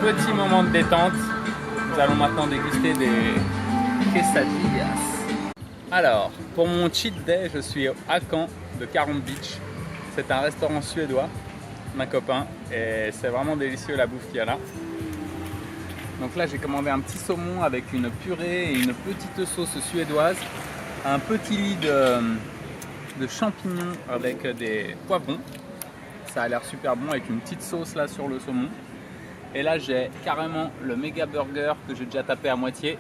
petit moment de détente. Nous allons maintenant déguster des quesadillas. Alors, pour mon cheat day, je suis à Caen de Caron Beach. C'est un restaurant suédois, d'un copain, et c'est vraiment délicieux la bouffe qu'il y a là. Donc là, j'ai commandé un petit saumon avec une purée et une petite sauce suédoise, un petit lit de champignons avec des poivrons. Ça a l'air super bon avec une petite sauce là sur le saumon. Et là, j'ai carrément le méga burger que j'ai déjà tapé à moitié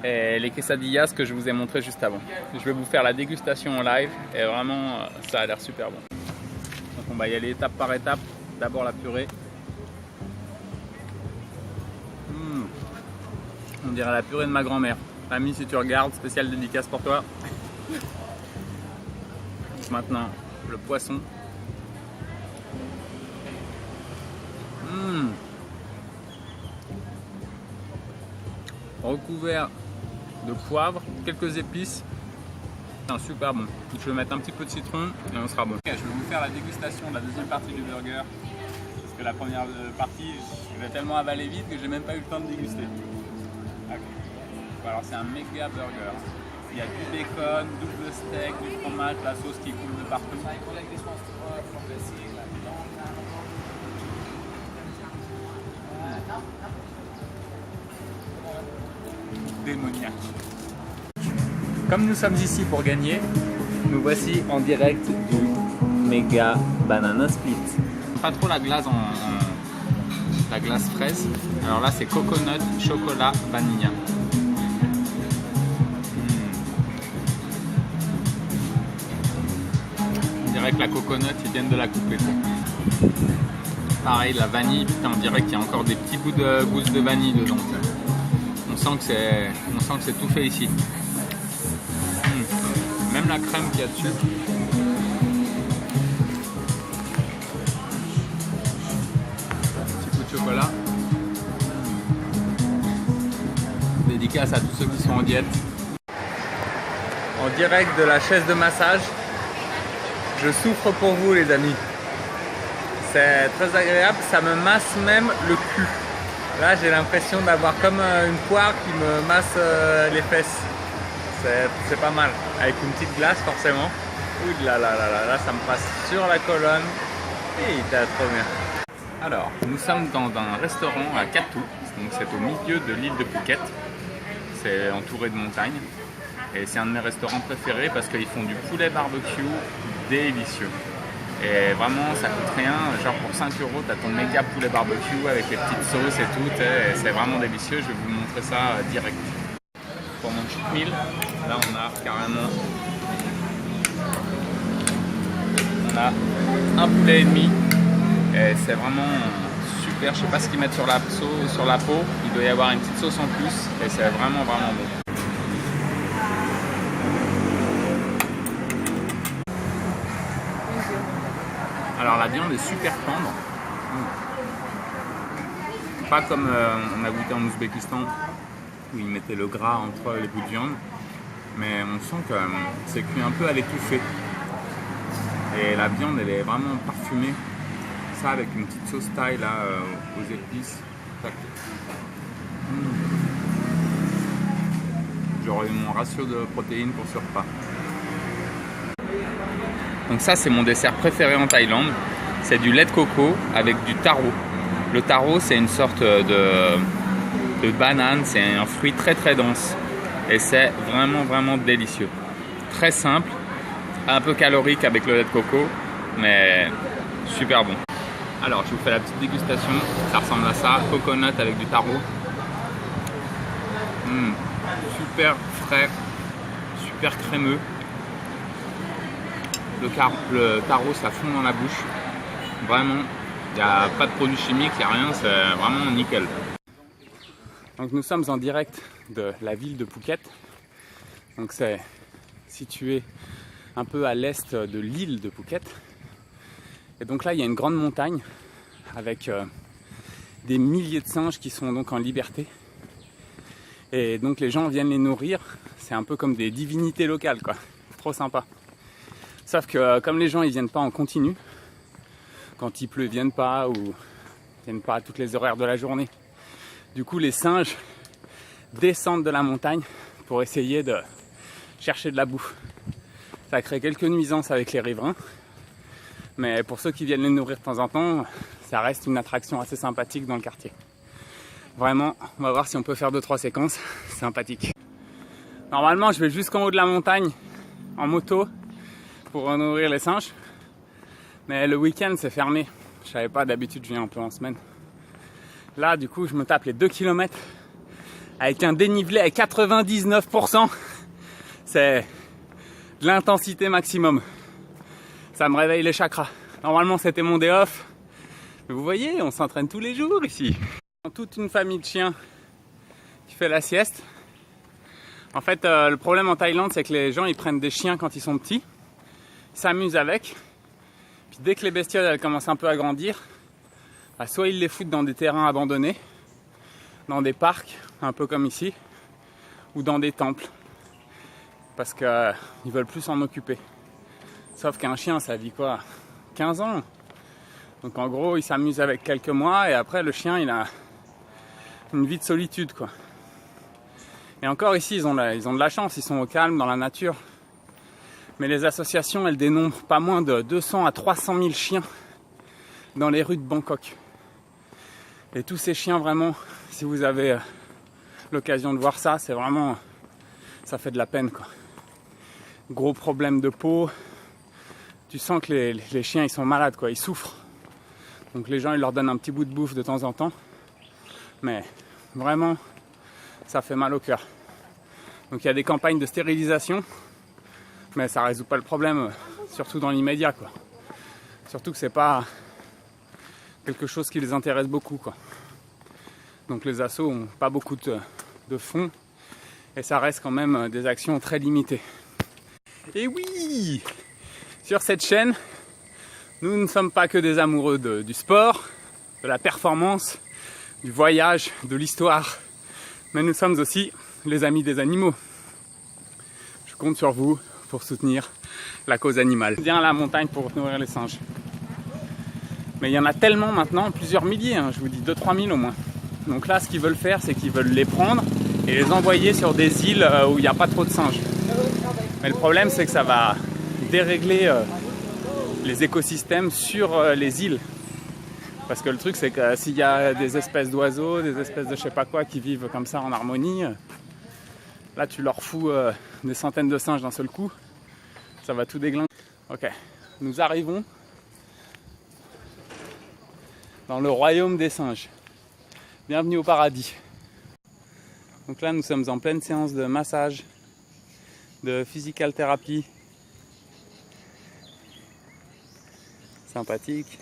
et les quesadillas que je vous ai montré juste avant. Je vais vous faire la dégustation en live et vraiment, ça a l'air super bon. Donc on va y aller étape par étape. D'abord la purée. On dirait la purée de ma grand-mère. Ami, si tu regardes, spéciale dédicace pour toi. Maintenant, le poisson. Recouvert de poivre, quelques épices. C'est super bon. Je vais mettre un petit peu de citron et on sera bon. Je vais vous faire la dégustation de la deuxième partie du burger. Parce que la première partie, je l'ai tellement avalé vite que j'ai même pas eu le temps de déguster. Okay. Alors c'est un méga burger. Il y a du bacon, double steak, du fromage, la sauce qui coule de partout. Démoniaque. Comme nous sommes ici pour gagner, nous voici en direct du méga banana split. Pas trop la glace la glace fraise. Alors là c'est coconut, chocolat, vanilla. On dirait que la coconut ils viennent de la couper. Pareil la vanille, putain on dirait qu'il y a encore des petits bouts de gousse de vanille dedans. On sent que c'est tout fait ici. Même la crème qu'il y a dessus. Petit coup de chocolat. Dédicace à tous ceux qui sont en diète. En direct de la chaise de massage. Je souffre pour vous les amis. C'est très agréable, ça me masse même le cul. Là j'ai l'impression d'avoir comme une poire qui me masse les fesses. C'est pas mal, avec une petite glace forcément. Ouh là là là là, là ça me passe sur la colonne. Et il était trop bien. Alors, nous sommes dans un restaurant à Catou, donc c'est au milieu de l'île de Phuket. C'est entouré de montagnes. Et c'est un de mes restaurants préférés parce qu'ils font du poulet barbecue délicieux. Et vraiment ça coûte rien, genre pour 5 € t'as ton méga poulet barbecue avec les petites sauces et tout, et c'est vraiment délicieux, je vais vous montrer ça direct. Pour mon cheat meal, là on a carrément un poulet et demi, et c'est vraiment super, je sais pas ce qu'ils mettent sur la peau, il doit y avoir une petite sauce en plus, et c'est vraiment bon. Alors la viande est super tendre, pas comme on a goûté en Ouzbékistan où ils mettaient le gras entre les bouts de viande, mais on sent que c'est cuit un peu à l'étouffée et la viande elle est vraiment parfumée, ça avec une petite sauce thaï là aux épices. J'aurais eu mon ratio de protéines pour ce repas. Donc ça c'est mon dessert préféré en Thaïlande, c'est du lait de coco avec du taro. Le taro c'est une sorte de banane, c'est un fruit très très dense et c'est vraiment délicieux. Très simple, un peu calorique avec le lait de coco, mais super bon. Alors je vous fais la petite dégustation, ça ressemble à ça, coconut avec du taro. Super frais, super crémeux. Le taro ça fond dans la bouche, vraiment, il n'y a pas de produits chimiques, il n'y a rien, c'est vraiment nickel. Donc nous sommes en direct de la ville de Phuket, donc c'est situé un peu à l'est de l'île de Phuket. Et donc là il y a une grande montagne avec des milliers de singes qui sont donc en liberté. Et donc les gens viennent les nourrir, c'est un peu comme des divinités locales quoi, trop sympa. Sauf que comme les gens ils viennent pas en continu, quand il pleut ils viennent pas ou Ils viennent pas à toutes les horaires de la journée. Du coup, les singes descendent de la montagne pour essayer de chercher de la bouffe. Ça crée quelques nuisances avec les riverains, mais pour ceux qui viennent les nourrir de temps en temps, ça reste une attraction assez sympathique dans le quartier. Vraiment, on va voir si on peut faire 2-3 séquences sympathiques. Normalement, je vais jusqu'en haut de la montagne en moto pour nourrir les singes, mais le week-end c'est fermé. Je savais pas, d'habitude je viens un peu en semaine. Là, du coup, je me tape les 2 km avec un dénivelé à 99%. C'est de l'intensité maximum. Ça me réveille les chakras. Normalement, c'était mon day off. Mais vous voyez, on s'entraîne tous les jours ici. Toute une famille de chiens qui fait la sieste. En fait, le problème en Thaïlande, c'est que les gens, ils prennent des chiens quand ils sont petits. Ils s'amusent avec. Puis dès que les bestioles, elles commencent un peu à grandir, bah, soit ils les foutent dans des terrains abandonnés, dans des parcs, un peu comme ici, ou dans des temples. Parce qu'ils veulent plus s'en occuper. Sauf qu'un chien, ça vit quoi, 15 ans. Donc en gros, il s'amuse avec quelques mois et après le chien, il a une vie de solitude, quoi. Et encore ici, ils ont de la chance, ils sont au calme, dans la nature. Mais les associations, elles dénombrent pas moins de 200 à 300 000 chiens dans les rues de Bangkok. Et tous ces chiens, vraiment, si vous avez l'occasion de voir ça, c'est vraiment, ça fait de la peine, quoi. Gros problème de peau. Tu sens que les chiens, ils sont malades, quoi, ils souffrent. Donc les gens, ils leur donnent un petit bout de bouffe de temps en temps. Mais vraiment, ça fait mal au cœur. Donc il y a des campagnes de stérilisation, mais ça résout pas le problème, surtout dans l'immédiat, quoi. Surtout que c'est pas quelque chose qui les intéresse beaucoup, quoi. Donc les assos ont pas beaucoup de fonds et ça reste quand même des actions très limitées. Et oui, sur cette chaîne, nous ne sommes pas que des amoureux du sport, de la performance, du voyage, de l'histoire, mais nous sommes aussi les amis des animaux. Je compte sur vous pour soutenir la cause animale. Viens à la montagne pour nourrir les singes. Mais il y en a tellement maintenant, plusieurs milliers, hein, je vous dis 2-3 000 au moins. Donc là, ce qu'ils veulent faire, c'est qu'ils veulent les prendre et les envoyer sur des îles où il n'y a pas trop de singes. Mais le problème, c'est que ça va dérégler les écosystèmes sur les îles. Parce que le truc, c'est que s'il y a des espèces d'oiseaux, des espèces de je sais pas quoi qui vivent comme ça en harmonie, là, tu leur fous des centaines de singes d'un seul coup, ça va tout déglinguer. Ok, nous arrivons dans le royaume des singes. Bienvenue au paradis. Donc là, nous sommes en pleine séance de massage, de physical thérapie. Sympathique.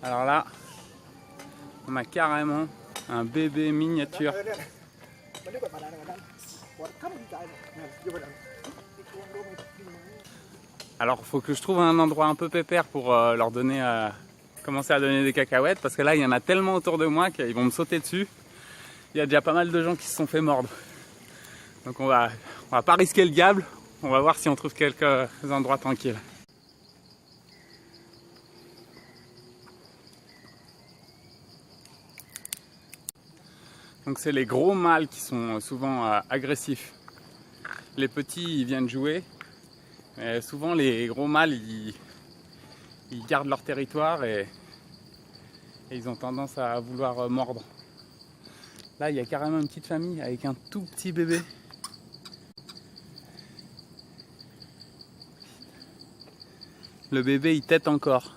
Alors là, on a carrément un bébé miniature. Alors, il faut que je trouve un endroit un peu pépère pour leur donner, commencer à donner des cacahuètes, parce que là, il y en a tellement autour de moi qu'ils vont me sauter dessus. Il y a déjà pas mal de gens qui se sont fait mordre. Donc on va pas risquer le diable, on va voir si on trouve quelques endroits tranquilles. Donc c'est les gros mâles qui sont souvent agressifs. Les petits, ils viennent jouer. Mais souvent les gros mâles, ils gardent leur territoire et ils ont tendance à vouloir mordre. Là, il y a carrément une petite famille avec un tout petit bébé. Le bébé, il tète encore.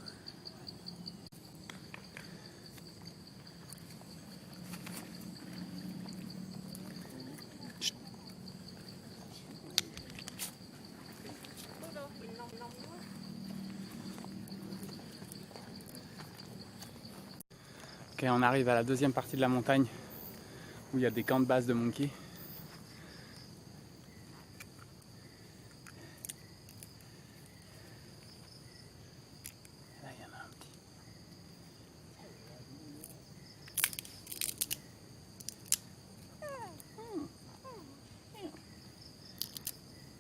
Ok, on arrive à la deuxième partie de la montagne où il y a des camps de base de monkeys. Là, il y en a un petit.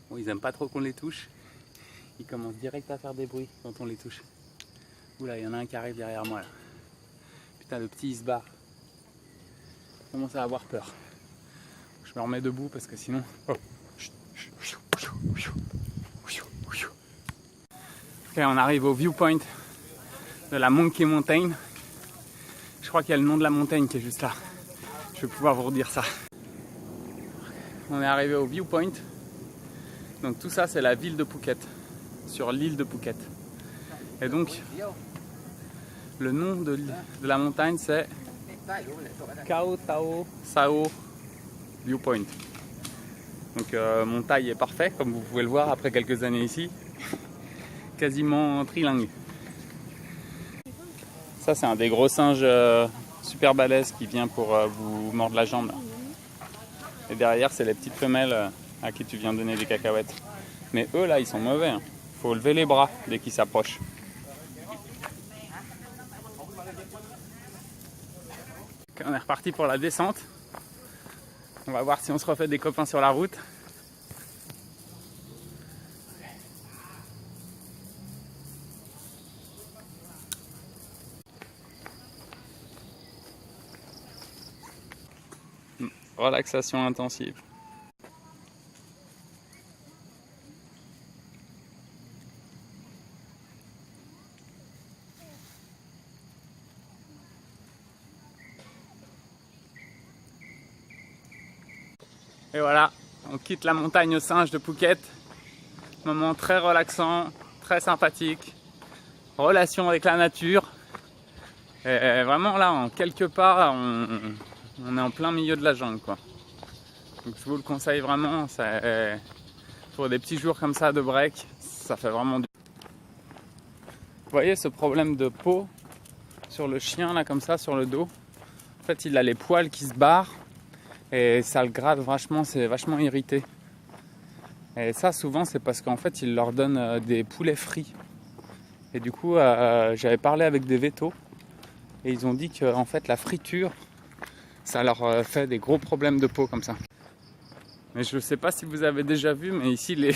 Bon, ils aiment pas trop qu'on les touche. commencent direct à faire des bruits quand on les touche. Oula, il y en a un qui arrive derrière moi là. Putain, le petit il se barre. Je commence à avoir peur. Je me remets debout parce que sinon... Oh. Ok, on arrive au viewpoint de la Monkey Mountain. Je crois qu'il y a le nom de la montagne qui est juste là. Je vais pouvoir vous redire ça. On est arrivé au viewpoint. Donc tout ça c'est la ville de Phuket, sur l'île de Phuket. Et donc le nom de la montagne c'est Khao Tao Sao Viewpoint. Donc mon taille est parfait comme vous pouvez le voir après quelques années ici. Quasiment trilingue. Ça c'est un des gros singes super balèzes qui vient pour vous mordre la jambe. Et derrière c'est les petites femelles à qui tu viens donner des cacahuètes. Mais eux là ils sont mauvais. Hein. Faut lever les bras dès qu'ils s'approchent. Okay, on est reparti pour la descente. On va voir si on se refait des copains sur la route. Relaxation intensive. Et voilà, on quitte la montagne aux singes de Phuket. Moment très relaxant, très sympathique. Relation avec la nature. Et vraiment là, en quelques pas, on est en plein milieu de la jungle, quoi. Donc je vous le conseille vraiment. Pour des petits jours comme ça de break, ça fait vraiment du... Vous voyez ce problème de peau sur le chien là comme ça, sur le dos. En fait, il a les poils qui se barrent. Et ça le gratte vachement, c'est vachement irrité. Et ça souvent c'est parce qu'en fait ils leur donnent des poulets frits. Et du coup j'avais parlé avec des vétos et ils ont dit que en fait la friture ça leur fait des gros problèmes de peau comme ça. Mais je ne sais pas si vous avez déjà vu, mais ici les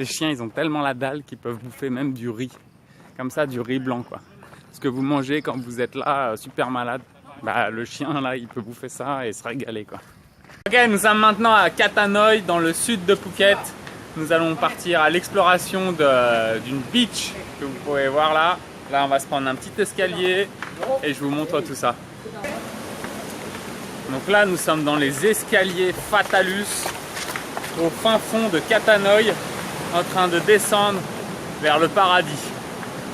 chiens ils ont tellement la dalle qu'ils peuvent bouffer même du riz. Comme ça, du riz blanc quoi. Ce que vous mangez quand vous êtes là super malade. Bah, le chien là il peut bouffer ça et se régaler quoi. Ok, nous sommes maintenant à Koh Thanoi dans le sud de Phuket. Nous allons partir à l'exploration d'une beach que vous pouvez voir là. Là on va se prendre un petit escalier et je vous montre tout ça. Donc là nous sommes dans les escaliers Fatalus au fin fond de Koh Thanoi en train de descendre vers le paradis.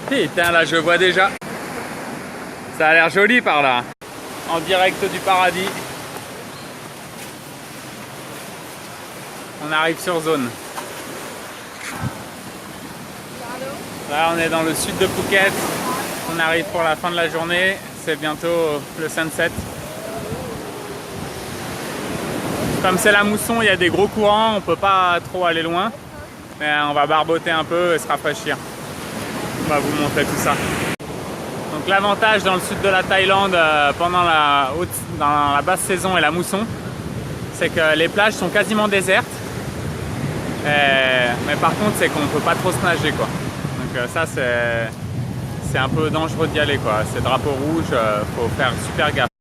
Putain là je vois déjà. Ça a l'air joli par là. En direct du paradis. On arrive sur zone. Là on est dans le sud de Phuket. On arrive pour la fin de la journée. C'est bientôt le sunset. Comme c'est la mousson, il y a des gros courants. On ne peut pas trop aller loin. Mais on va barboter un peu et se rafraîchir. On va vous montrer tout ça. Donc l'avantage dans le sud de la Thaïlande pendant dans la basse saison et la mousson, c'est que les plages sont quasiment désertes. Mais par contre c'est qu'on ne peut pas trop se nager quoi. Donc ça c'est un peu dangereux d'y aller quoi. C'est drapeau rouge, faut faire super gaffe.